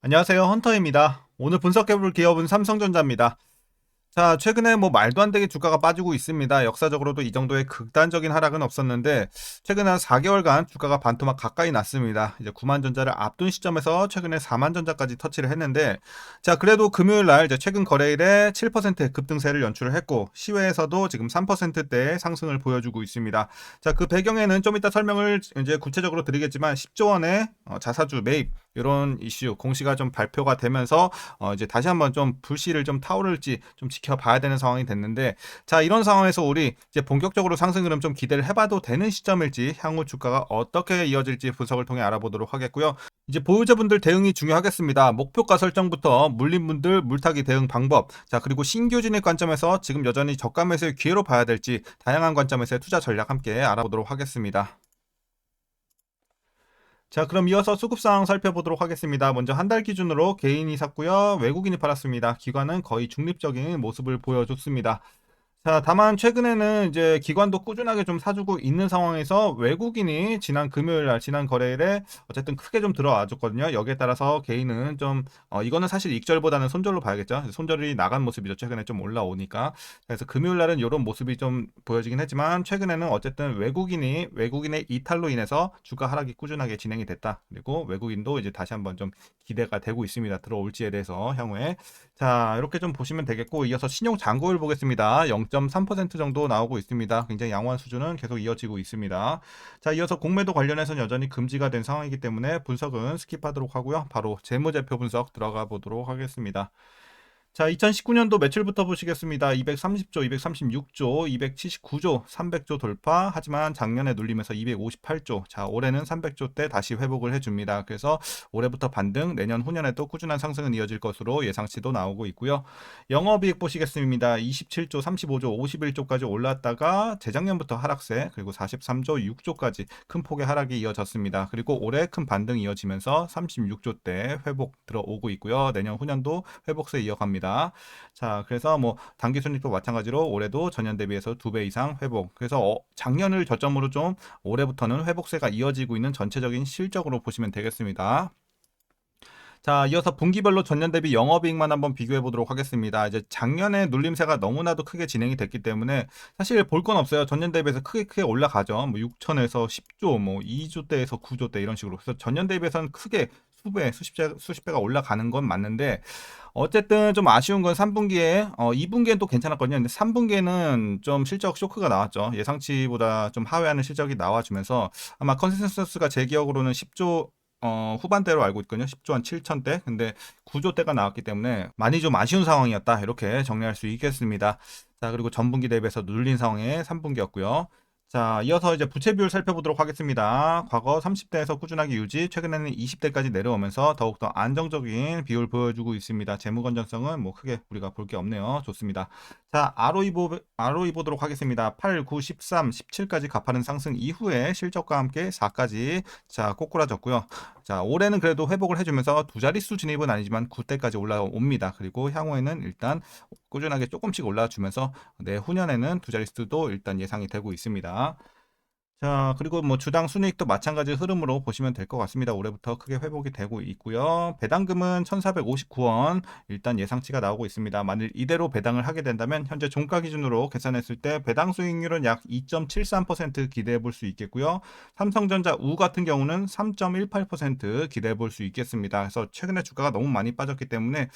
안녕하세요. 헌터입니다. 오늘 분석해볼 기업은 삼성전자입니다. 자, 최근에 뭐 말도 안 되게 주가가 빠지고 있습니다. 역사적으로도 이 정도의 극단적인 하락은 없었는데 최근 한 4개월간 주가가 반토막 가까이 났습니다. 이제 9만 전자를 앞둔 시점에서 최근에 4만 전자까지 터치를 했는데, 자, 그래도 금요일 날 이제 최근 거래일에 7% 급등세를 연출을 했고 시외에서도 지금 3%대의 상승을 보여주고 있습니다. 자, 그 배경에는 좀 이따 설명을 이제 구체적으로 드리겠지만 10조 원의 자사주 매입 이런 이슈 공시가 좀 발표가 되면서 이제 다시 한번 좀 불씨를 좀 타오를지 좀 지켜봐야 되는 상황이 됐는데, 자, 이런 상황에서 우리 이제 본격적으로 상승 흐름 좀 기대를 해봐도 되는 시점일지, 향후 주가가 어떻게 이어질지 분석을 통해 알아보도록 하겠고요. 이제 보유자분들 대응이 중요하겠습니다. 목표가 설정부터 물린분들 물타기 대응 방법, 자, 그리고 신규 진입 관점에서 지금 여전히 저가 매수의 기회로 봐야 될지 다양한 관점에서의 투자 전략 함께 알아보도록 하겠습니다. 자, 그럼 이어서 수급상 살펴보도록 하겠습니다. 먼저 한 달 기준으로 개인이 샀고요. 외국인이 팔았습니다. 기관은 거의 중립적인 모습을 보여줬습니다. 자, 다만 최근에는 이제 기관도 꾸준하게 좀 사주고 있는 상황에서 외국인이 지난 금요일 날, 지난 거래일에 어쨌든 크게 좀 들어와 줬거든요. 여기에 따라서 개인은 좀, 이거는 사실 익절보다는 손절로 봐야겠죠. 손절이 나간 모습이죠. 최근에 좀 올라오니까. 그래서 금요일 날은 이런 모습이 좀 보여지긴 했지만, 최근에는 어쨌든 외국인의 이탈로 인해서 주가 하락이 꾸준하게 진행이 됐다. 그리고 외국인도 이제 다시 한번 좀 기대가 되고 있습니다. 들어올지에 대해서 향후에. 자, 이렇게 좀 보시면 되겠고, 이어서 신용 잔고율 보겠습니다. 0.3% 정도 나오고 있습니다. 굉장히 양호한 수준은 계속 이어지고 있습니다. 자, 이어서 공매도 관련해서는 여전히 금지가 된 상황이기 때문에 분석은 스킵하도록 하고요. 바로 재무제표 분석 들어가 보도록 하겠습니다. 자, 2019년도 매출부터 보시겠습니다. 230조, 236조, 279조, 300조 돌파. 하지만 작년에 눌리면서 258조. 자, 올해는 300조 대 다시 회복을 해줍니다. 그래서 올해부터 반등, 내년 후년에도 꾸준한 상승은 이어질 것으로 예상치도 나오고 있고요. 영업이익 보시겠습니다. 27조, 35조, 51조까지 올랐다가 재작년부터 하락세, 그리고 43조, 6조까지 큰 폭의 하락이 이어졌습니다. 그리고 올해 큰 반등 이어지면서 36조 대 회복 들어오고 있고요. 내년 후년도 회복세 이어갑니다. 자, 그래서 뭐 단기 순이익도 마찬가지로 올해도 전년 대비해서 2배 이상 회복. 그래서 작년을 저점으로 좀 올해부터는 회복세가 이어지고 있는 전체적인 실적으로 보시면 되겠습니다. 자, 이어서 분기별로 전년 대비 영업이익만 한번 비교해 보도록 하겠습니다. 이제 작년에 눌림세가 너무나도 크게 진행이 됐기 때문에 사실 볼 건 없어요. 전년 대비해서 크게 올라가죠. 뭐 6천에서 10조, 뭐 2조대에서 9조대 이런 식으로. 그래서 전년 대비해서는 크게 수배, 수십 배가 올라가는 건 맞는데, 어쨌든 좀 아쉬운 건 3분기에, 2분기엔 또 괜찮았거든요. 근데 3분기에는 좀 실적 쇼크가 나왔죠. 예상치보다 좀 하회하는 실적이 나와주면서 아마 컨센서스가 제 기억으로는 10조 후반대로 알고 있거든요. 10조 한 7천대. 근데 9조대가 나왔기 때문에 많이 좀 아쉬운 상황이었다. 이렇게 정리할 수 있겠습니다. 자, 그리고 전분기 대비해서 눌린 상황의 3분기였고요. 자, 이어서 이제 부채 비율 살펴보도록 하겠습니다. 과거 30대에서 꾸준하게 유지, 최근에는 20대까지 내려오면서 더욱더 안정적인 비율 보여주고 있습니다. 재무 건전성은 뭐 크게 우리가 볼 게 없네요. 좋습니다. 자, ROE 보도록 하겠습니다. 8, 9, 13, 17까지 가파른 상승 이후에 실적과 함께 4까지 자, 꼬꾸라졌고요. 자, 올해는 그래도 회복을 해주면서 두 자릿수 진입은 아니지만 9대까지 올라옵니다. 그리고 향후에는 일단 꾸준하게 조금씩 올라주면서 내후년에는 두 자릿수도 일단 예상이 되고 있습니다. 자, 그리고 뭐 주당 순이익도 마찬가지 흐름으로 보시면 될 것 같습니다. 올해부터 크게 회복이 되고 있고요. 배당금은 1,459원 일단 예상치가 나오고 있습니다. 만일 이대로 배당을 하게 된다면 현재 종가 기준으로 계산했을 때 배당 수익률은 약 2.73% 기대해 볼 수 있겠고요. 삼성전자 우 같은 경우는 3.18% 기대해 볼 수 있겠습니다. 그래서 최근에 주가가 너무 많이 빠졌기 때문에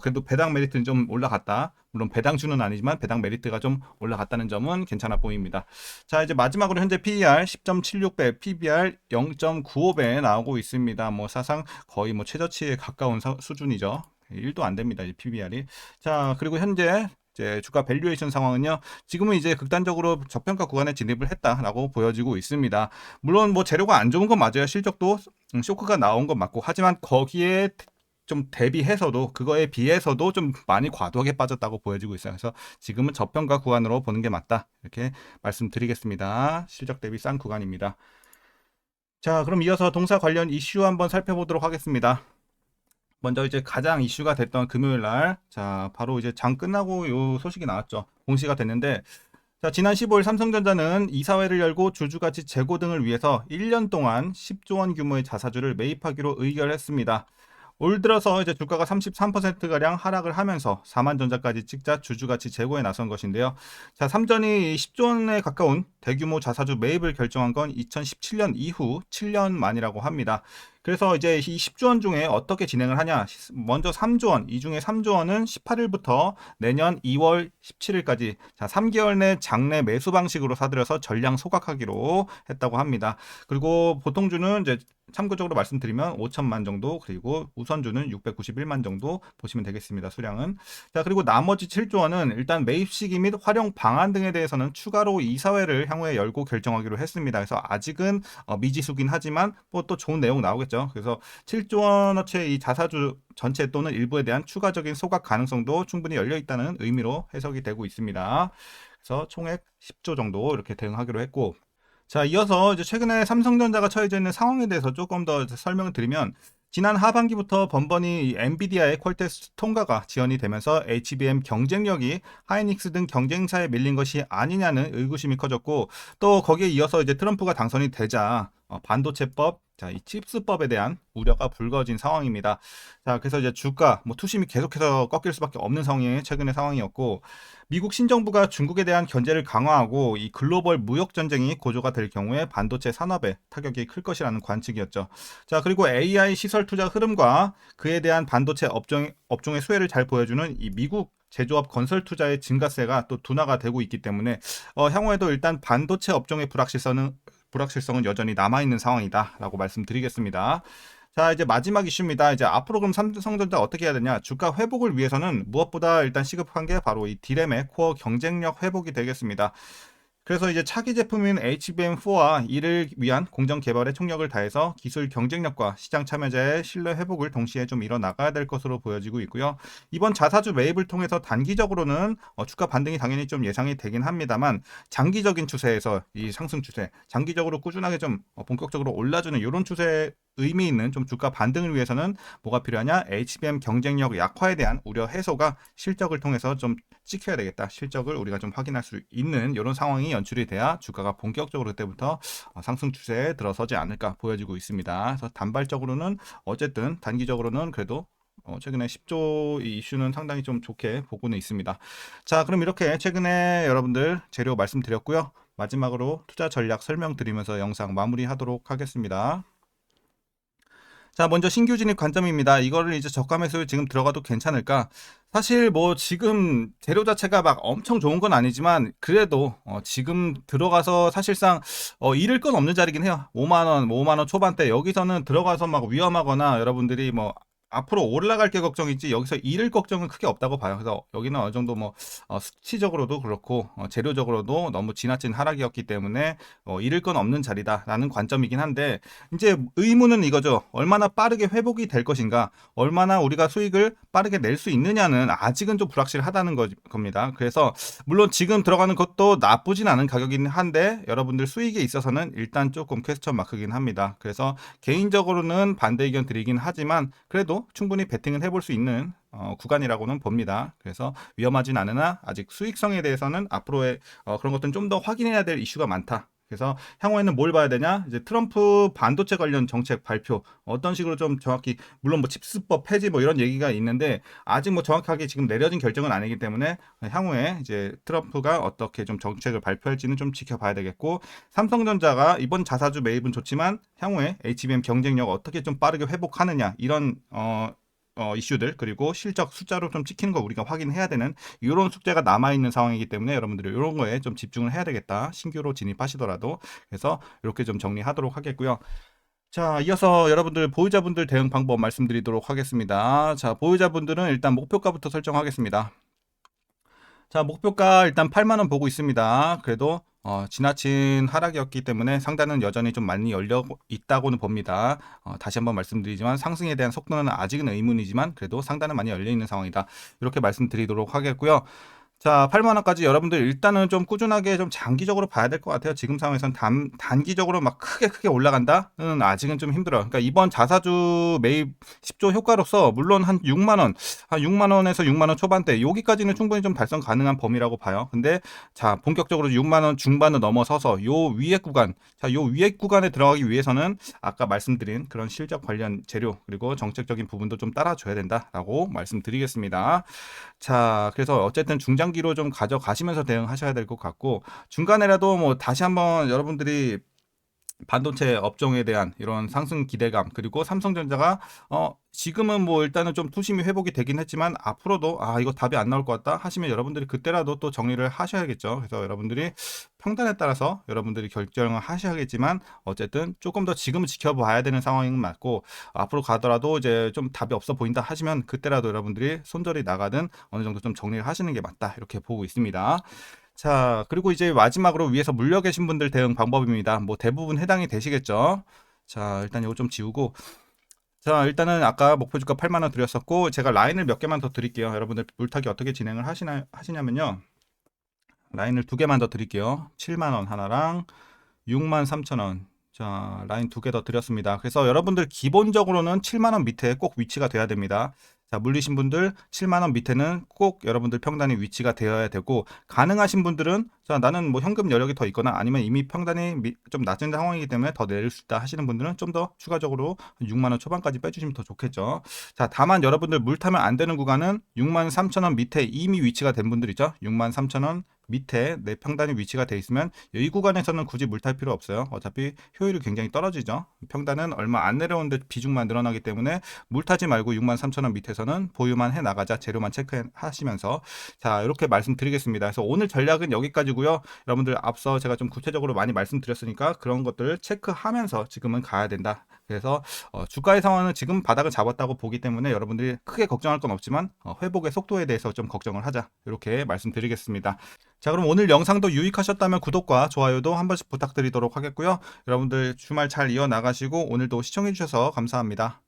그래도 배당 메리트는 좀 올라갔다. 물론 배당주는 아니지만 배당 메리트가 좀 올라갔다는 점은 괜찮아 보입니다. 자, 이제 마지막으로 현재 PER 10.76배, PBR 0.95배 나오고 있습니다. 뭐 사상 거의 뭐 최저치에 가까운 수준이죠. 1도 안 됩니다. 이 PBR이. 자, 그리고 현재 이제 주가 밸류에이션 상황은요. 지금은 이제 극단적으로 저평가 구간에 진입을 했다라고 보여지고 있습니다. 물론 뭐 재료가 안 좋은 건 맞아요. 실적도 쇼크가 나온 건 맞고, 하지만 거기에 좀 대비해서도 그거에 비해서도 좀 많이 과도하게 빠졌다고 보여지고 있어요. 그래서 지금은 저평가 구간으로 보는 게 맞다. 이렇게 말씀드리겠습니다. 실적 대비 싼 구간입니다. 자, 그럼 이어서 동사 관련 이슈 한번 살펴보도록 하겠습니다. 먼저 이제 가장 이슈가 됐던 금요일 날, 자, 바로 이제 장 끝나고 요 소식이 나왔죠. 공시가 됐는데, 자, 지난 15일 삼성전자는 이사회를 열고 주주가치 재고 등을 위해서 1년 동안 10조 원 규모의 자사주를 매입하기로 의결했습니다. 올 들어서 이제 주가가 33%가량 하락을 하면서 사만전자까지 찍자 주주가치 제고에 나선 것인데요. 자, 삼전이 10조 원에 가까운 대규모 자사주 매입을 결정한 건 2017년 이후 7년 만이라고 합니다. 그래서 이제 이 10조 원 중에 어떻게 진행을 하냐? 먼저 3조 원, 이 중에 3조 원은 18일부터 내년 2월 17일까지 자, 3개월 내 장내 매수 방식으로 사들여서 전량 소각하기로 했다고 합니다. 그리고 보통주는 이제 참고적으로 말씀드리면 5천만 정도, 그리고 우선주는 691만 정도 보시면 되겠습니다. 수량은. 자, 그리고 나머지 7조 원은 일단 매입 시기 및 활용 방안 등에 대해서는 추가로 이사회를 향후에 열고 결정하기로 했습니다. 그래서 아직은 미지수긴 하지만 뭐 또 좋은 내용 나오겠죠. 그래서 7조 원어치의 이 자사주 전체 또는 일부에 대한 추가적인 소각 가능성도 충분히 열려 있다는 의미로 해석이 되고 있습니다. 그래서 총액 10조 정도 이렇게 대응하기로 했고, 자, 이어서 이제 최근에 삼성전자가 처해져 있는 상황에 대해서 조금 더 설명을 드리면, 지난 하반기부터 번번이 엔비디아의 퀄테스트 통과가 지연이 되면서 HBM 경쟁력이 하이닉스 등 경쟁사에 밀린 것이 아니냐는 의구심이 커졌고, 또 거기에 이어서 이제 트럼프가 당선이 되자 반도체법, 자, 이 칩스법에 대한 우려가 불거진 상황입니다. 자, 그래서 이제 주가 투심이 계속해서 꺾일 수밖에 없는 상황이 최근의 상황이었고, 미국 신정부가 중국에 대한 견제를 강화하고 이 글로벌 무역 전쟁이 고조가 될 경우에 반도체 산업에 타격이 클 것이라는 관측이었죠. 자, 그리고 AI 시설 투자 흐름과 그에 대한 반도체 업종의 수혜를 잘 보여주는 이 미국 제조업 건설 투자의 증가세가 또 둔화가 되고 있기 때문에 향후에도 일단 반도체 업종의 불확실성은 여전히 남아있는 상황이다라고 말씀드리겠습니다. 자, 이제 마지막 이슈입니다. 이제 앞으로 그럼 삼성전자 어떻게 해야 되냐? 주가 회복을 위해서는 무엇보다 일단 시급한 게 바로 이 D램의 코어 경쟁력 회복이 되겠습니다. 그래서 이제 차기 제품인 HBM4와 이를 위한 공정 개발에 총력을 다해서 기술 경쟁력과 시장 참여자의 신뢰 회복을 동시에 좀 이뤄 나가야 될 것으로 보여지고 있고요. 이번 자사주 매입을 통해서 단기적으로는 주가 반등이 당연히 좀 예상이 되긴 합니다만, 장기적인 추세에서 이 상승 추세, 장기적으로 꾸준하게 좀 본격적으로 올라주는 이런 추세 의미 있는 좀 주가 반등을 위해서는 뭐가 필요하냐? HBM 경쟁력 약화에 대한 우려 해소가 실적을 통해서 좀 찍혀야 되겠다. 실적을 우리가 좀 확인할 수 있는 이런 상황이 연출이 돼야 주가가 본격적으로 그때부터 상승 추세에 들어서지 않을까 보여지고 있습니다. 그래서 단발적으로는 어쨌든 단기적으로는 그래도 최근에 10조 이 이슈는 상당히 좀 좋게 보고는 있습니다. 자, 그럼 이렇게 최근에 여러분들 재료 말씀드렸고요. 마지막으로 투자 전략 설명드리면서 영상 마무리하도록 하겠습니다. 자, 먼저 신규 진입 관점입니다. 이거를 이제 저가 매수 지금 들어가도 괜찮을까? 사실 뭐 지금 재료 자체가 막 엄청 좋은 건 아니지만, 그래도 지금 들어가서 사실상 잃을 건 없는 자리긴 해요. 5만 원, 5만 원 초반대 여기서는 들어가서 막 위험하거나 여러분들이 뭐 앞으로 올라갈 게 걱정이지 여기서 잃을 걱정은 크게 없다고 봐요. 그래서 여기는 어느 정도 뭐 수치적으로도 그렇고 재료적으로도 너무 지나친 하락이었기 때문에 잃을 건 없는 자리다라는 관점이긴 한데, 이제 의문은 이거죠. 얼마나 빠르게 회복이 될 것인가, 얼마나 우리가 수익을 빠르게 낼 수 있느냐는 아직은 좀 불확실하다는 겁니다. 그래서 물론 지금 들어가는 것도 나쁘진 않은 가격이긴 한데, 여러분들 수익에 있어서는 일단 조금 퀘스천 마크긴 합니다. 그래서 개인적으로는 반대 의견 드리긴 하지만, 그래도 충분히 베팅은 해볼 수 있는 구간이라고는 봅니다. 그래서 위험하진 않으나 아직 수익성에 대해서는 앞으로의 그런 것들은 좀 더 확인해야 될 이슈가 많다. 그래서 향후에는 뭘 봐야 되냐? 이제 트럼프 반도체 관련 정책 발표 어떤 식으로 좀 정확히, 물론 뭐 칩스법 폐지 뭐 이런 얘기가 있는데 아직 뭐 정확하게 지금 내려진 결정은 아니기 때문에 향후에 이제 트럼프가 어떻게 좀 정책을 발표할지는 좀 지켜봐야 되겠고, 삼성전자가 이번 자사주 매입은 좋지만 향후에 HBM 경쟁력 어떻게 좀 빠르게 회복하느냐, 이런 이슈들, 그리고 실적 숫자로 좀 찍히는 거 우리가 확인해야 되는 이런 숙제가 남아있는 상황이기 때문에 여러분들이 이런 거에 좀 집중을 해야 되겠다. 신규로 진입하시더라도. 그래서 이렇게 좀 정리하도록 하겠고요. 자, 이어서 여러분들 보유자분들 대응 방법 말씀드리도록 하겠습니다. 자, 보유자분들은 일단 목표가부터 설정하겠습니다. 자, 목표가 일단 8만원 보고 있습니다. 그래도 지나친 하락이었기 때문에 상단은 여전히 좀 많이 열려 있다고는 봅니다. 다시 한번 말씀드리지만 상승에 대한 속도는 아직은 의문이지만 그래도 상단은 많이 열려 있는 상황이다. 이렇게 말씀드리도록 하겠고요. 자, 8만 원까지 여러분들 일단은 좀 꾸준하게 좀 장기적으로 봐야 될 것 같아요. 지금 상황에선 단기적으로 막 크게 올라간다는 아직은 좀 힘들어요. 그러니까 이번 자사주 매입 10조 효과로서 물론 한 6만 원, 한 6만 원에서 6만 원 초반대 여기까지는 충분히 좀 달성 가능한 범위라고 봐요. 근데 자, 본격적으로 6만 원 중반을 넘어서서 요 위에 구간, 자, 요 위에 구간에 들어가기 위해서는 아까 말씀드린 그런 실적 관련 재료 그리고 정책적인 부분도 좀 따라줘야 된다라고 말씀드리겠습니다. 자, 그래서 어쨌든 중장기로 좀 가져가시면서 대응하셔야 될 것 같고, 중간에라도 뭐 다시 한번 여러분들이 반도체 업종에 대한 이런 상승 기대감, 그리고 삼성전자가 지금은 뭐 일단은 좀 투심이 회복이 되긴 했지만 앞으로도 이거 답이 안 나올 것 같다 하시면 여러분들이 그때라도 또 정리를 하셔야겠죠. 그래서 여러분들이 평단에 따라서 여러분들이 결정을 하셔야겠지만 어쨌든 조금 더 지금은 지켜봐야 되는 상황인 맞고, 앞으로 가더라도 이제 좀 답이 없어 보인다 하시면 그때라도 여러분들이 손절이 나가든 어느 정도 좀 정리를 하시는 게 맞다 이렇게 보고 있습니다. 자, 그리고 이제 마지막으로 위에서 물려 계신 분들 대응 방법입니다. 뭐 대부분 해당이 되시겠죠. 자, 일단 이거 좀 지우고, 자, 일단은 아까 목표 주가 8만 원 드렸었고, 제가 라인을 몇 개만 더 드릴게요. 여러분들 물타기 어떻게 진행을 하시냐면요. 라인을 두 개만 더 드릴게요. 7만 원 하나랑 6만 3천 원. 자, 라인 두 개 더 드렸습니다. 그래서 여러분들 기본적으로는 7만 원 밑에 꼭 위치가 돼야 됩니다. 자, 물리신 분들 7만 원 밑에는 꼭 여러분들 평단이 위치가 되어야 되고, 가능하신 분들은 자, 나는 뭐 현금 여력이 더 있거나 아니면 이미 평단이 좀 낮은 상황이기 때문에 더 내릴 수 있다 하시는 분들은 좀 더 추가적으로 6만 원 초반까지 빼주시면 더 좋겠죠. 자, 다만 여러분들 물 타면 안 되는 구간은 6만 3천 원 밑에 이미 위치가 된 분들 있죠. 6만 3천 원 밑에 내 평단이 위치가 돼 있으면 이 구간에서는 굳이 물 탈 필요 없어요. 어차피 효율이 굉장히 떨어지죠. 평단은 얼마 안 내려오는데 비중만 늘어나기 때문에 물 타지 말고 6만 3천 원 밑에서는 보유만 해 나가자. 재료만 체크하시면서, 자, 이렇게 말씀드리겠습니다. 그래서 오늘 전략은 여기까지고요. 여러분들 앞서 제가 좀 구체적으로 많이 말씀드렸으니까 그런 것들을 체크하면서 지금은 가야 된다. 그래서 주가의 상황은 지금 바닥을 잡았다고 보기 때문에 여러분들이 크게 걱정할 건 없지만 회복의 속도에 대해서 좀 걱정을 하자. 이렇게 말씀드리겠습니다. 자, 그럼 오늘 영상도 유익하셨다면 구독과 좋아요도 한 번씩 부탁드리도록 하겠고요. 여러분들 주말 잘 이어나가시고 오늘도 시청해주셔서 감사합니다.